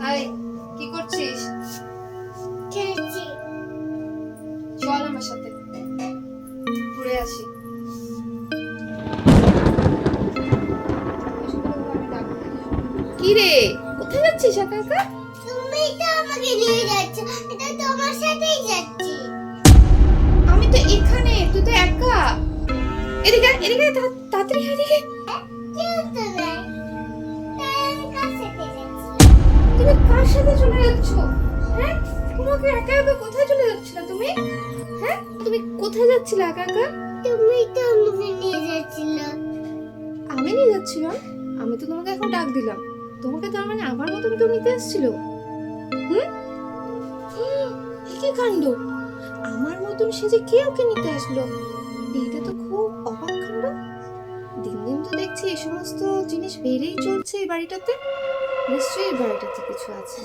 High, কি করছিস? খেলছি। চল আমার সাথে ঘুরে আসি। কি রে, কোথায় যাচ্ছিস একা একা? তুমি তো আমাকে নিয়ে যাচ্ছ, এটা তোমার সাথেই যাচ্ছি। আমি তো এখানে, তুই তো একা। এদিকে আয়, এদিকে আয়, তাড়াতাড়ি আয়, এদিকে। কেউ তো নাই, তাই আমি কার সাথে যাচ্ছি? তুমি কার সাথে চলে যাচ্ছ? হ্যাঁ, তোমাকে একা একা কোথায় চলে যাচ্ছিলে তুমি? হ্যাঁ, তুমি কোথায় যাচ্ছিলে একা একা? তুমি তো আমাকে নিয়ে যাচ্ছিলে। আমি নিয়ে যাচ্ছিলাম? আমি তো তোমাকে এখন ডাক দিলাম, তোমাকে তার মানে আমার মতন কেউ নিতে এসেছিল? হুম হুম, কি কাণ্ড! আমার মতন সেজে কে ওকে নিতে আসলো? এটা তো খুব অবাক কাণ্ড। দিন দিন তো দেখছি এই সমস্ত জিনিস বেড়েই চলছে এই বাড়িটাতে। নিশ্চয়ই এই বাড়িটাতে কিছু আছে।